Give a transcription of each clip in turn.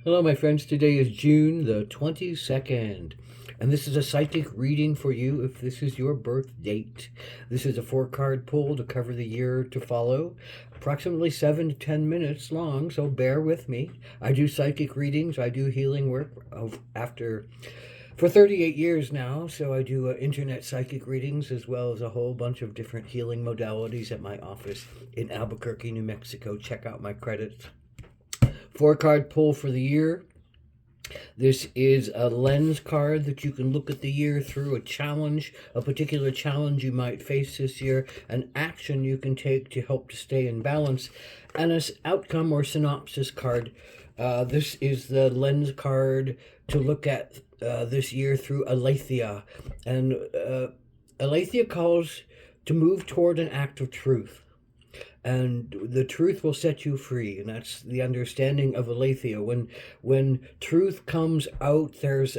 Hello, my friends. Today is June the 22nd, and this is a psychic reading for you if this is your birth date. This is a 4 card pull to cover the year to follow, approximately 7 to 10 minutes long, so bear with me. I do psychic readings, I do healing work for 38 years now, so I do internet psychic readings as well as a whole bunch of different healing modalities at my office in Albuquerque, New Mexico. Check out my credits. 4 card pull for the year. This is a lens card that you can look at the year through, a challenge, a particular challenge you might face this year, an action you can take to help to stay in balance, and an outcome or synopsis card. This is the lens card to look at this year through Aletheia. And Aletheia calls to move toward an act of truth. And the truth will set you free, and that's the understanding of Aletheia. When truth comes out, there's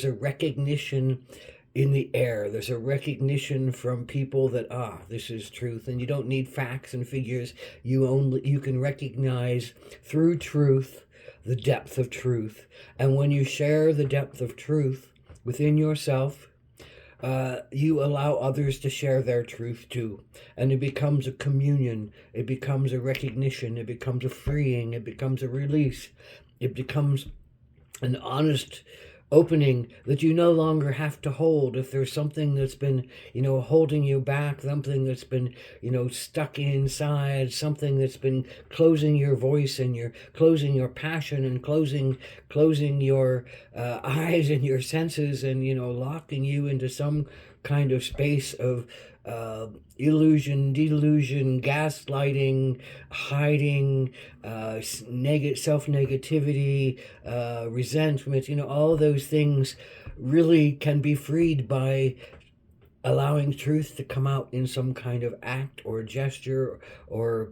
a recognition in the air. There's a recognition from people that this is truth, and you don't need facts and figures. You can recognize through truth the depth of truth, and when you share the depth of truth within yourself, you allow others to share their truth too. And it becomes a communion, it becomes a recognition, it becomes a freeing, it becomes a release, it becomes an honest opening that you no longer have to hold. If there's something that's been, holding you back, something that's been, stuck inside, something that's been closing your voice and you're closing your passion and closing your eyes and your senses and, locking you into some kind of space of illusion, delusion, gaslighting, hiding, self-negativity, resentment, all those things really can be freed by allowing truth to come out in some kind of act or gesture or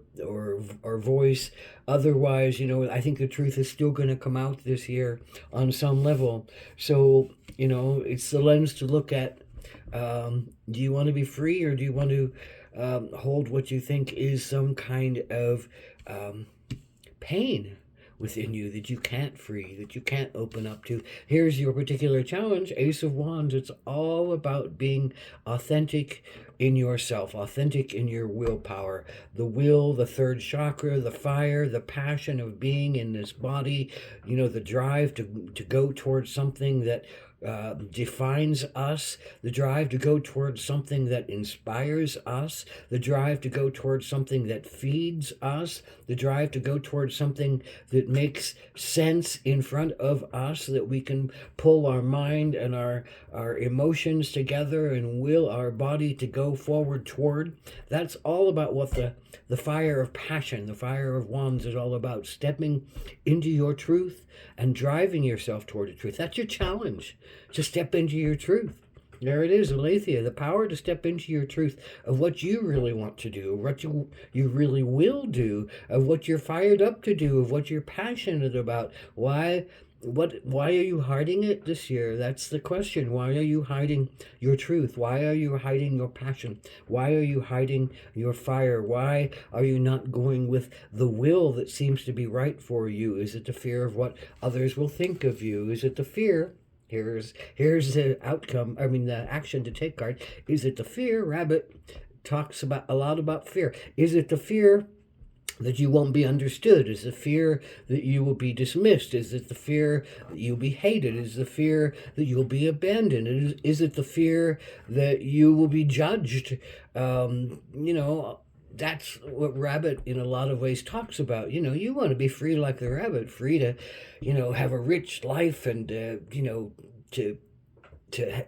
voice. Otherwise, I think the truth is still going to come out this year on some level. So, it's the lens to look at. Do you want to be free, or do you want to hold what you think is some kind of pain within you that you can't free, that you can't open up to? Here's your particular challenge, Ace of Wands. It's all about being authentic in yourself, authentic in your willpower. The will, the third chakra, the fire, the passion of being in this body, the drive to go towards something that defines us, the drive to go towards something that inspires us, the drive to go towards something that feeds us, the drive to go towards something that makes sense in front of us, so that we can pull our mind and our emotions together and will our body to go forward toward. That's all about what the fire of passion, the fire of wands is all about, stepping into your truth and driving yourself toward the truth. That's your challenge, to step into your truth. There it is, Aletheia, the power to step into your truth of what you really want to do, what you really will do, of what you're fired up to do, of what you're passionate about. Why are you hiding it this year? That's the question. Why are you hiding your truth? Why are you hiding your passion? Why are you hiding your fire? Why are you not going with the will that seems to be right for you? Is it the fear of what others will think of you? Is it the fear? Here's the outcome, the action to take card. Is it the fear? Rabbit talks a lot about fear. Is it the fear that you won't be understood? Is the fear that you will be dismissed? Is it the fear that you'll be hated? Is the fear that you'll be abandoned? Is it the fear that you will be judged? That's what Rabbit in a lot of ways talks about. You want to be free like the rabbit, free to, have a rich life and, to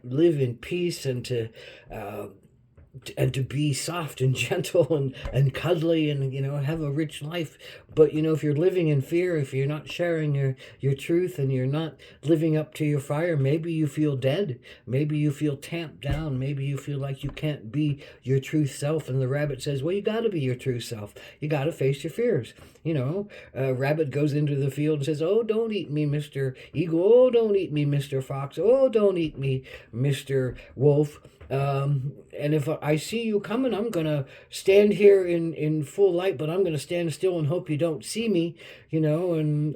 live in peace and to be soft and gentle and cuddly and, have a rich life. But, if you're living in fear, if you're not sharing your truth and you're not living up to your fire, maybe you feel dead. Maybe you feel tamped down. Maybe you feel like you can't be your true self. And the rabbit says, well, you got to be your true self. You got to face your fears. Rabbit goes into the field and says, oh, don't eat me, Mr. Eagle. Oh, don't eat me, Mr. Fox. Oh, don't eat me, Mr. Wolf. And if I see you coming, I'm gonna stand here in full light, but I'm gonna stand still and hope you don't see me, and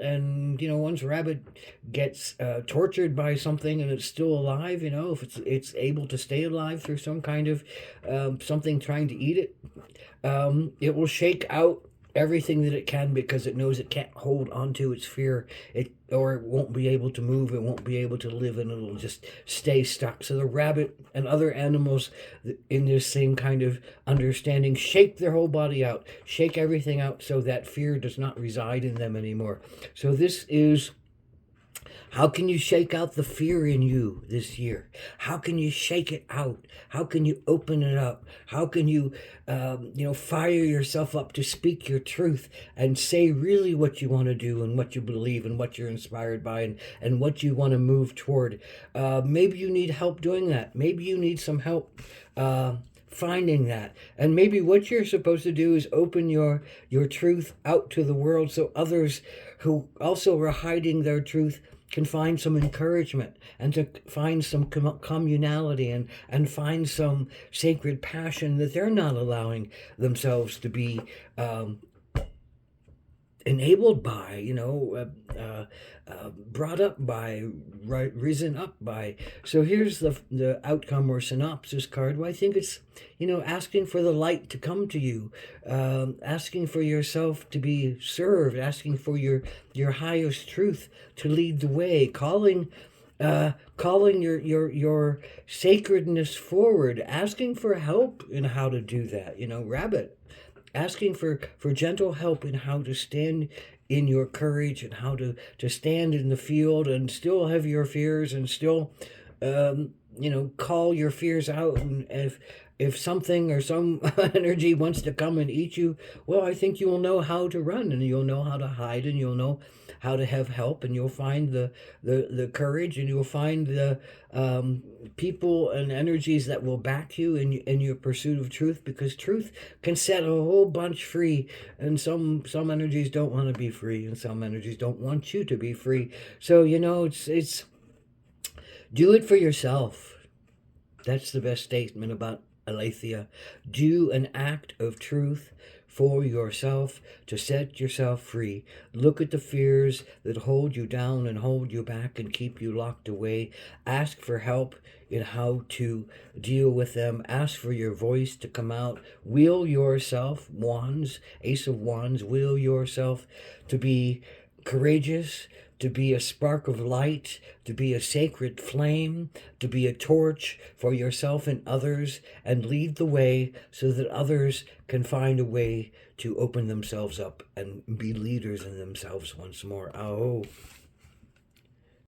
once a rabbit gets tortured by something and it's still alive, if it's able to stay alive through some kind of something trying to eat it, it will shake out everything that it can because it knows it can't hold onto its fear. It won't be able to move. It won't be able to live, and it'll just stay stuck. So the rabbit and other animals in this same kind of understanding shake their whole body out, shake everything out, so that fear does not reside in them anymore. So this is. How can you shake out the fear in you this year? How can you shake it out? How can you open it up? How can you, fire yourself up to speak your truth and say really what you want to do and what you believe and what you're inspired by and what you want to move toward? Maybe you need help doing that. Maybe you need some help finding that. And maybe what you're supposed to do is open your truth out to the world so others who also are hiding their truth can find some encouragement and to find some communality and find some sacred passion that they're not allowing themselves to be enabled by, brought up by, risen up by. So here's the outcome or synopsis card. Well, I think it's, asking for the light to come to you, asking for yourself to be served, asking for your highest truth to lead the way, calling your sacredness forward, asking for help in how to do that. Rabbit asking for gentle help in how to stand in your courage and how to stand in the field and still have your fears and still call your fears out. And if something or some energy wants to come and eat you, well, I think you will know how to run and you'll know how to hide and you'll know how to have help, and you'll find the courage, and you'll find the people and energies that will back you in your pursuit of truth, because truth can set a whole bunch free, and some energies don't want to be free, and some energies don't want you to be free. So it's do it for yourself. That's the best statement about Aletheia. Do an act of truth for yourself to set yourself free. Look at the fears that hold you down and hold you back and keep you locked away. Ask for help in how to deal with them. Ask for your voice to come out. Will yourself, wands, ace of wands, will yourself to be courageous, to be a spark of light, to be a sacred flame, to be a torch for yourself and others, and lead the way so that others can find a way to open themselves up and be leaders in themselves once more. Oh.